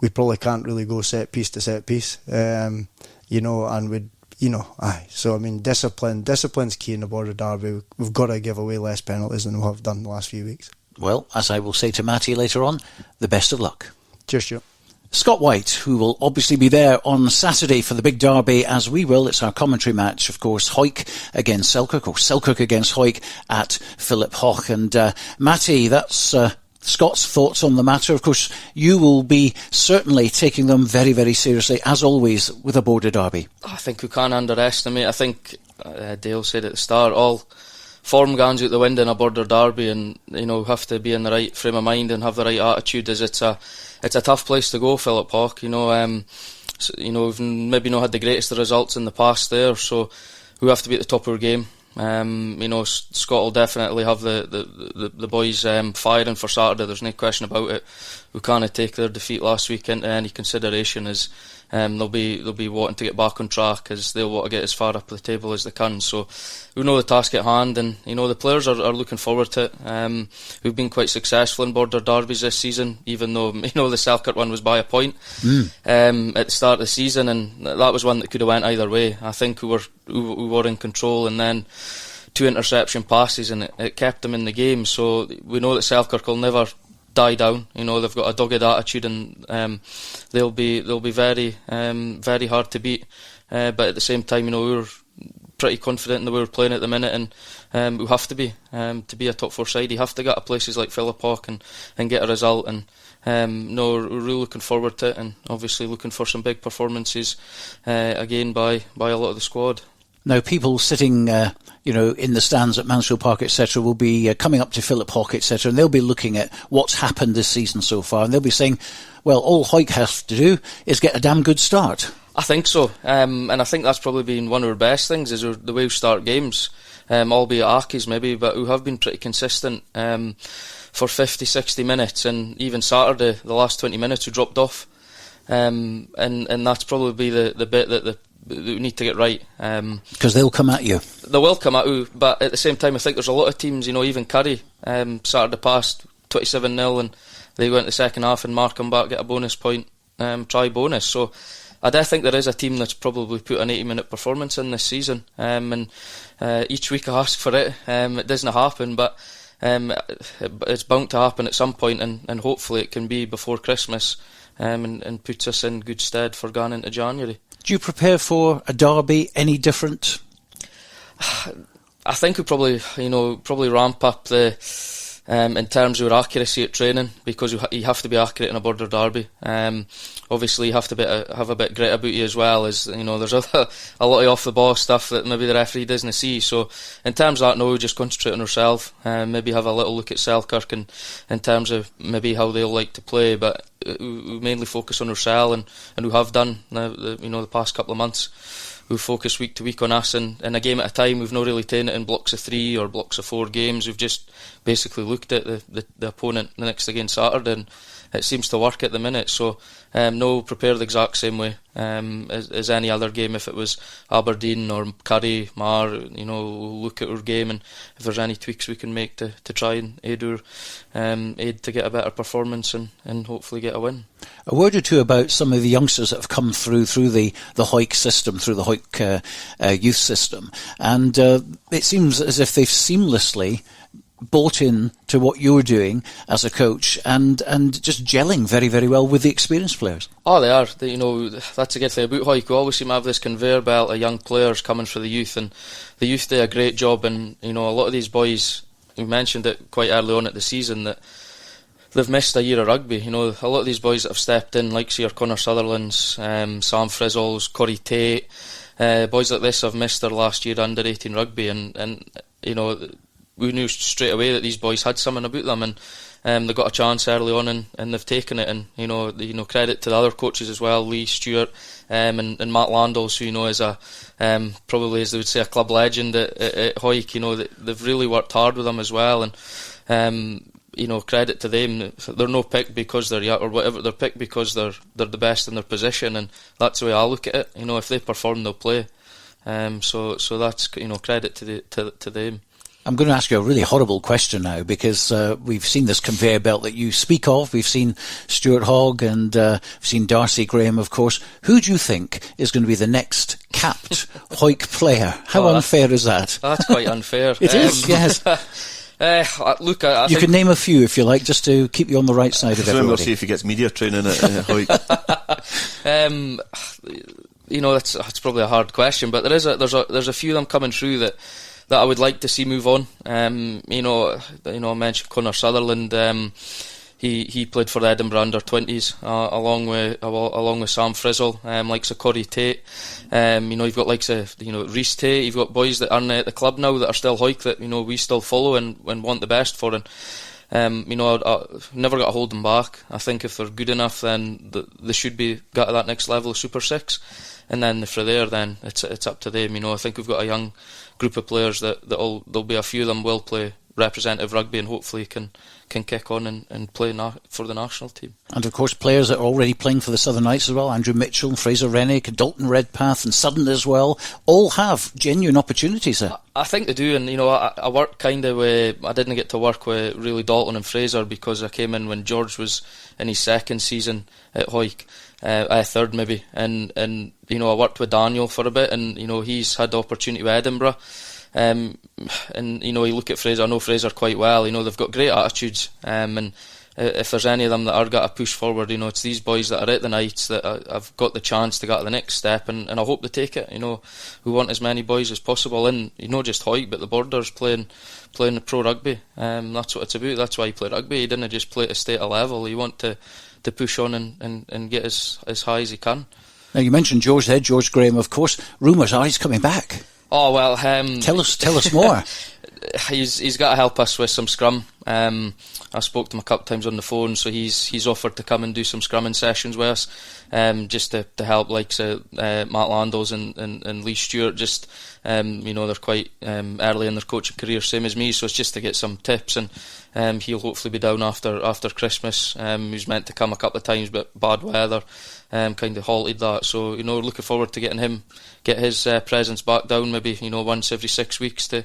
probably can't really go set piece to set piece. And so I mean, discipline's key in the border derby. We've got to give away less penalties than we have done the last few weeks. Well, as I will say to Matty later on, the best of luck. Cheers, Stuart. Scott Wight, who will obviously be there on Saturday for the big derby, as we will. It's our commentary match, of course, Hawick against Selkirk, or Selkirk against Hawick at Philip Hoch. And Matty, that's Scott's thoughts on the matter. Of course, you will be certainly taking them very, very seriously, as always, with a border derby. I think we can't underestimate. I think Dale said at the start, all form guns out the window in a border derby, and have to be in the right frame of mind and have the right attitude. As it's a tough place to go, Philip Hoch. We've maybe not had the greatest of results in the past there, so we have to be at the top of our game. Scott will definitely have the boys firing for Saturday. There's no question about it. We can't take their defeat last week into any consideration, as they'll be wanting to get back on track, as they'll want to get as far up the table as they can. So we know the task at hand, and the players are looking forward to it. We've been quite successful in border derbies this season, even though the Selkirk one was by a point at the start of the season, and that was one that could have went either way. I think we were in control, and then 2 interception passes, and it kept them in the game. So we know that Selkirk will never die down. They've got a dogged attitude, and they'll be very very hard to beat. But at the same time, we were pretty confident in the way we're playing at the minute, and we have to be a top 4 side. You have to get to places like Philip Hoch and get a result. And we're really looking forward to it, and obviously looking for some big performances again by a lot of the squad. Now, people sitting, in the stands at Mansfield Park, etc., will be coming up to Philip Hoch, etc., and they'll be looking at what's happened this season so far, and they'll be saying, well, all Hawick has to do is get a damn good start. I think so, and I think that's probably been one of our best things, is the way we start games, albeit Arkies maybe, but we have been pretty consistent for 50, 60 minutes, and even Saturday, the last 20 minutes we dropped off, and that's probably the bit that we need to get right. Because they'll come at you. They will come at you, but at the same time I think there's a lot of teams, even Curry, Saturday past 27-0, and they went the second half and mark them back, get a bonus point, try bonus. So I do think there is a team that's probably put an 80-minute performance in this season, and each week I ask for it. It doesn't happen, but it's bound to happen at some point, and hopefully it can be before Christmas, and puts us in good stead for going into January. Do you prepare for a derby any different? I think we probably ramp up in terms of our accuracy at training, because you have to be accurate in a border derby. Obviously you have to have a bit of grit about you as well, as there's a lot of off the ball stuff that maybe the referee doesn't see. So in terms of that, no, we just concentrate on ourselves, maybe have a little look at Selkirk and in terms of maybe how they'll like to play, but we mainly focus on ourselves, and we have done the past couple of months. We've focused week to week on us, and a game at a time. We've not really taken it in blocks of 3 or blocks of 4 games. We've just basically looked at the opponent the next against Saturday, it seems to work at the minute. So no, prepare the exact same way as any other game. If it was Aberdeen or Curry, Mar, we'll look at our game, and if there's any tweaks we can make to try and aid to get a better performance and hopefully get a win. A word or two about some of the youngsters that have come through the Hawick system, through the Hawick youth system, and it seems as if they've seamlessly bought in to what you're doing as a coach and just gelling very, very well with the experienced players. Oh, they are. That's a good thing about Hawick. We always seem to have this conveyor belt of young players coming for the youth, and the youth do a great job. And a lot of these boys, we mentioned it quite early on at the season, that they've missed a year of rugby. A lot of these boys that have stepped in, like your Conor Sutherlands, Sam Frizzles, Corey Tate, boys like this have missed their last year under 18 rugby, and we knew straight away that these boys had something about them, and they got a chance early on, and they've taken it. And credit to the other coaches as well, Lee, Stuart, and Matt Landals, who is a probably, as they would say, a club legend at Hawick. They've really worked hard with them as well, and credit to them. They're no picked because they're young or whatever. They're picked because they're the best in their position, and that's the way I look at it. If they perform, they'll play. So that's credit to them. I'm going to ask you a really horrible question now, because we've seen this conveyor belt that you speak of. We've seen Stuart Hogg and we've seen Darcy Graham, of course. Who do you think is going to be the next capped Hawick player? How unfair is that? That's quite unfair. It is, yes. Look, I you can name a few if you like, just to keep you on the right side of everybody. We'll see if he gets media training at Hawick. That's probably a hard question, but there's a few of them coming through that I would like to see move on. I mentioned Conor Sutherland. He played for the Edinburgh under-20s along with Sam Frizzle, likes of Corey Tate. You've got likes of Rhys Tate. You've got boys that aren't at the club now that are still Hawick that we still follow and want the best for. And I never got to hold them back. I think if they're good enough, then they should be got to that next level of Super 6. And then from there, then it's up to them. I think we've got a young group of players there'll be a few of them will play representative rugby and hopefully can kick on and play for the national team. And of course players that are already playing for the Southern Knights as well, Andrew Mitchell, Fraser Rennick, Dalton Redpath and Sutton as well, all have genuine opportunities there. I think they do, and I work kind of with, I didn't get to work with really Dalton and Fraser because I came in when George was in his second season at Hawick. Third maybe, and I worked with Daniel for a bit, and he's had the opportunity with Edinburgh, and you look at Fraser. I know Fraser quite well. They've got great attitudes, and if there's any of them that are got to push forward, it's these boys that are at the Knights that have got the chance to get to the next step, and I hope they take it. We want as many boys as possible in, just Hawick, but the borders playing the pro rugby. That's what it's about. That's why you play rugby. You didn't just play at a state of level. You want to push on and get as high as he can. Now you mentioned George there, George Graham, of course. Rumours are he's coming back. Oh well, tell us more. He's got to help us with some scrum. I spoke to him a couple of times on the phone, so he's offered to come and do some scrumming sessions with us, just to help Matt Landals and Lee Stewart. Just they're quite early in their coaching career, same as me, so it's just to get some tips. And he'll hopefully be down after Christmas. He was meant to come a couple of times, but bad weather kind of halted that. So looking forward to getting his presence back down, maybe once every 6 weeks to.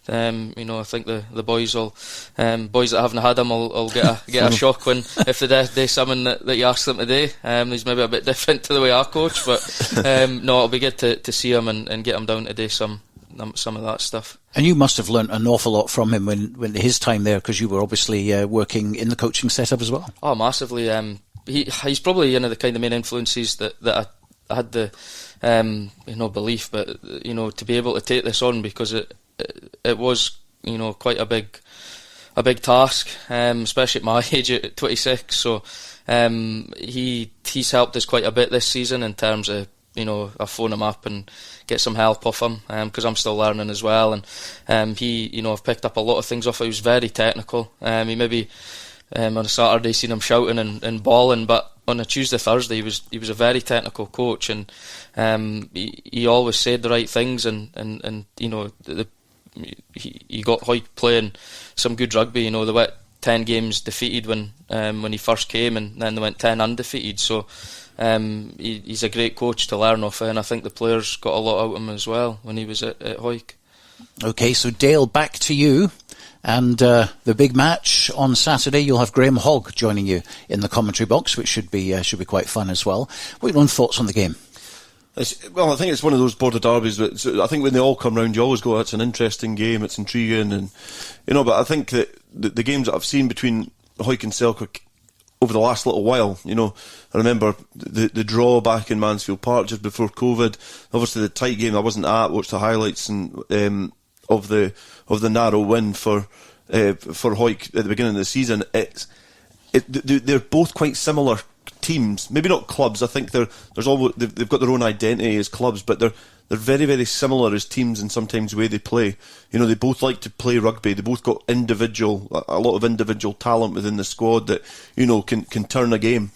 I think the boys that haven't had him will get a shock if they do something that you ask them to do. He's maybe a bit different to the way I coach, but it'll be good to see him and get him down to do some of that stuff. And you must have learnt an awful lot from him when his time there, because you were obviously working in the coaching setup as well. Oh, massively. He's probably the kind of main influences that I had the belief, but to be able to take this on, because it was quite a big task, especially at my age at 26. So he's helped us quite a bit this season in terms of I phone him up and get some help off him, because I'm still learning as well. And I've picked up a lot of things off him. He was very technical. He maybe on a Saturday seen him shouting and bawling, but on a Tuesday, Thursday he was a very technical coach, and he always said the right things, and he got Hawick playing some good rugby. 10 games defeated when he first came, and then they went 10 undefeated. So he's a great coach to learn off, and I think the players got a lot out of him as well when he was at Hawick. Okay, so Dale, back to you. And the big match on Saturday, you'll have Graham Hogg joining you in the commentary box, which should be quite fun as well. What are your own thoughts on the game? Well, I think it's one of those border derbies. I think when they all come round, you always go, "It's an interesting game. It's intriguing," and But I think that the games that I've seen between Hawick and Selkirk over the last little while, I remember the draw back in Mansfield Park just before COVID. Obviously, the tight game I wasn't at. Watched the highlights and of the narrow win for Hawick at the beginning of the season. They're both quite similar teams, maybe not clubs. I think they've got their own identity as clubs, but they're very, very similar as teams in sometimes the way they play. They both like to play rugby. They both got a lot of individual talent within the squad that can turn a game.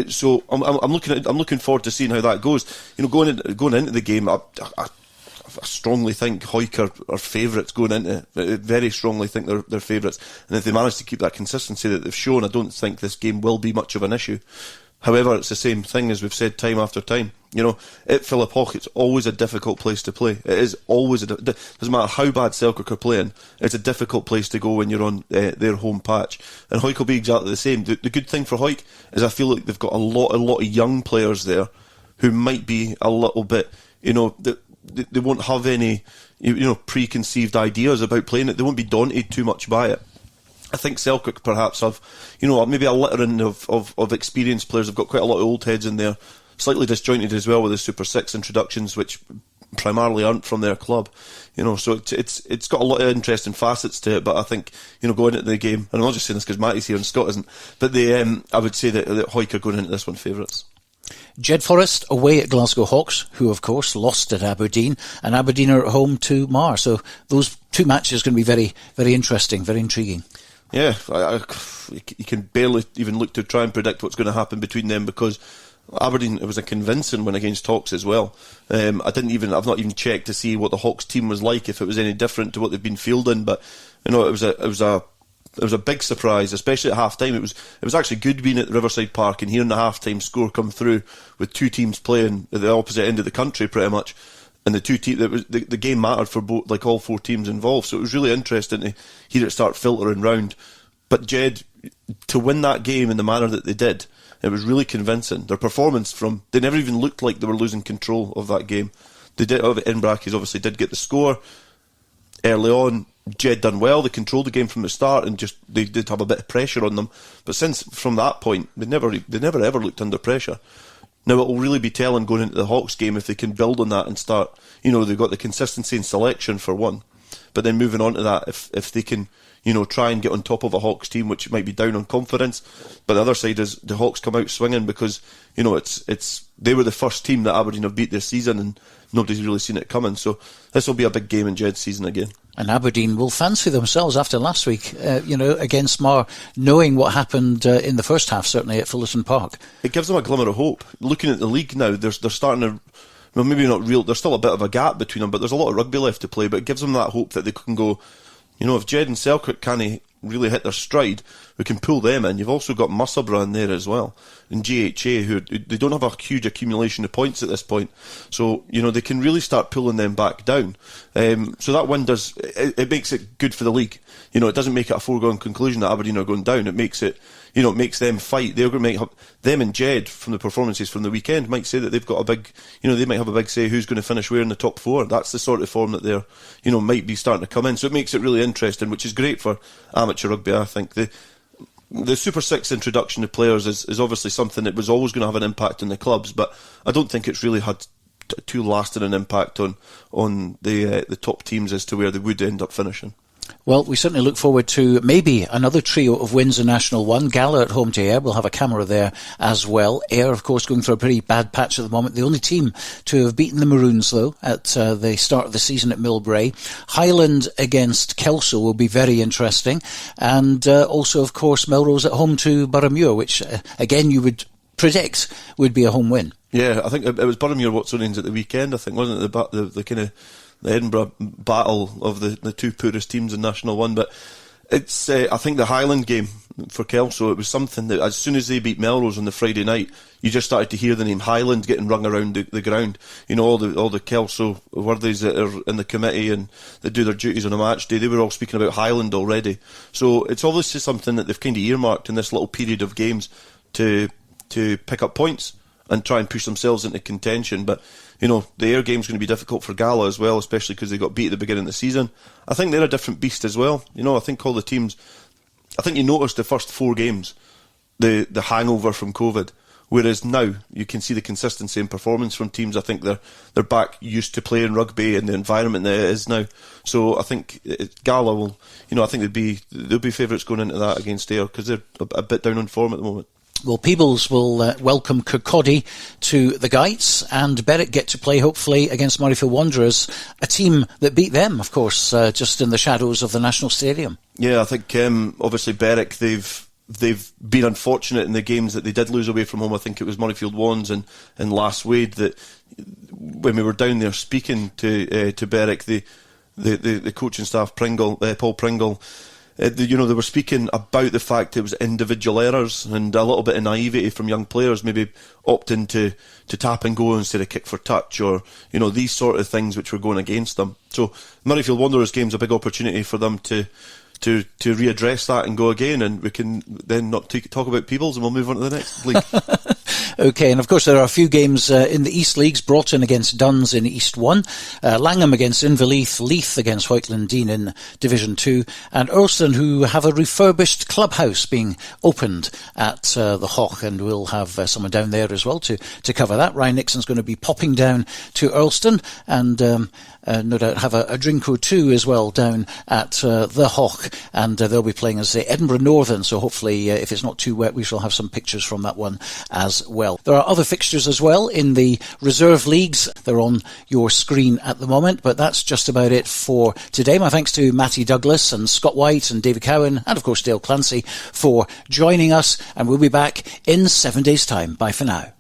So I'm looking forward to seeing how that goes. Going into the game, I strongly think Hawick are favourites going into it. Very strongly think they're favourites. And if they manage to keep that consistency that they've shown, I don't think this game will be much of an issue. However, it's the same thing as we've said time after time. At Philip Hawke, it's always a difficult place to play. It is always doesn't matter how bad Selkirk are playing, it's a difficult place to go when you're on their home patch. And Hawick will be exactly the same. The good thing for Hawick is I feel like they've got a lot of young players there who might be a little bit, they won't have any, preconceived ideas about playing it. They won't be daunted too much by it. I think Selkirk perhaps have, maybe a littering of experienced players. They've got quite a lot of old heads in there, slightly disjointed as well with the Super 6 introductions, which primarily aren't from their club. So it's got a lot of interesting facets to it. But I think, going into the game, and I'm not just saying this because Matty's here and Scott isn't, but I would say that Hawick are going into this one favourites. Jed Forrest away at Glasgow Hawks, who of course lost at Aberdeen, and Aberdeen are at home to Mar. So those two matches are going to be very, very interesting, very intriguing. Yeah, you can barely even look to try and predict what's going to happen between them, because Aberdeen, it was a convincing win against Hawks as well. I've not even checked to see what the Hawks team was like, if it was any different to what they've been fielding, but it was a big surprise, especially at half time. It was actually good being at Riverside Park and hearing the half time score come through with two teams playing at the opposite end of the country pretty much. And the game mattered for both, like all four teams involved. So it was really interesting to hear it start filtering round. But Jed, to win that game in the manner that they did, it was really convincing. Their performance they never even looked like they were losing control of that game. In brackets obviously did get the score early on. Jed done well. They controlled the game from the start, and they did have a bit of pressure on them. But from that point, they never ever looked under pressure. Now it will really be telling going into the Hawks game if they can build on that and start. They've got the consistency in selection for one, but then moving on to that, if they can, try and get on top of a Hawks team which might be down on confidence. But the other side is the Hawks come out swinging because they were the first team that Aberdeen have beat this season, and nobody's really seen it coming. So this will be a big game in Jed's season again. And Aberdeen will fancy themselves after last week, against Mar, knowing what happened in the first half, certainly at Fullerton Park. It gives them a glimmer of hope. Looking at the league now, they're starting to, well, maybe not real, there's still a bit of a gap between them, but there's a lot of rugby left to play, but it gives them that hope that they can go, if Jed and Selkirk can't really hit their stride, we can pull them in. You've also got Musselburgh in there as well, and GHA, who they don't have a huge accumulation of points at this point, so they can really start pulling them back down. So that win it makes it good for the league. It doesn't make it a foregone conclusion that Aberdeen are going down. It makes it, it makes them fight. They're going to make them, and Jed from the performances from the weekend might say that they've got a big, they might have a big say who's going to finish where in the top four. That's the sort of form that they're, might be starting to come in. So it makes it really interesting, which is great for amateur rugby. I think the Super 6 introduction of players is obviously something that was always going to have an impact on the clubs, but I don't think it's really had too lasting an impact on the top teams as to where they would end up finishing. Well, we certainly look forward to maybe another trio of wins in National 1. Gala at home to Ayr. We'll have a camera there as well. Ayr, of course, going through a pretty bad patch at the moment. The only team to have beaten the Maroons, though, at the start of the season at Millbrae. Highland against Kelso will be very interesting. And also, of course, Melrose at home to Boroughmuir, which, again, you would predict would be a home win. Yeah, I think it was Boroughmuir Watsonians at the weekend, I think, wasn't it? The kind of the Edinburgh battle of the two poorest teams in National 1, but It's I think the Highland game for Kelso, it was something that as soon as they beat Melrose on the Friday night, you just started to hear the name Highland getting rung around the ground. You know, all the Kelso worthies that are in the committee and that do their duties on a match day, they were all speaking about Highland already. So it's obviously something that they've kind of earmarked in this little period of games to pick up points and try and push themselves into contention. But you know, the Ayr game's going to be difficult for Gala as well, especially because they got beat at the beginning of the season. I think they're a different beast as well. You know, I think all the teams, I think you noticed the first 4 games, the hangover from COVID, whereas now you can see the consistency in performance from teams. I think they're back used to playing rugby and the environment that it is now. So I think Gala will, you know, I think they'll be favourites going into that against Ayr because they're a bit down on form at the moment. Well, Peebles will welcome Kirkcaldy to the Guides, and Berwick get to play, hopefully, against Murrayfield Wanderers, a team that beat them, of course, just in the shadows of the National Stadium. Yeah, I think, obviously, Berwick, they've been unfortunate in the games that they did lose away from home. I think it was Murrayfield Wands and Last Wade that, when we were down there speaking to Berwick, the coaching staff, Paul Pringle, they were speaking about the fact it was individual errors and a little bit of naivety from young players, maybe opting to tap and go instead of kick for touch, or you know, these sort of things which were going against them. So Murrayfield Wanderers game's a big opportunity for them to readdress that and go again, and we can then not talk about Peebles and we'll move on to the next league. OK, and of course there are a few games in the East Leagues. Broughton against Duns in East 1, Langham against Inverleith, Leith against Whiteland Dean in Division 2, and Earlston, who have a refurbished clubhouse being opened at the Hawk, and we'll have someone down there as well to cover that. Ryan Nixon's going to be popping down to Earlston and no doubt have a drink or two as well down at the Hawk, and they'll be playing as Edinburgh Northern, so hopefully if it's not too wet we shall have some pictures from that one as well. There are other fixtures as well in the reserve leagues. They're on your screen at the moment, but that's just about it for today. My thanks to Matty Douglas and Scott Wight and David Cowan and of course Dale Clancy for joining us, and we'll be back in 7 days' time. Bye for now.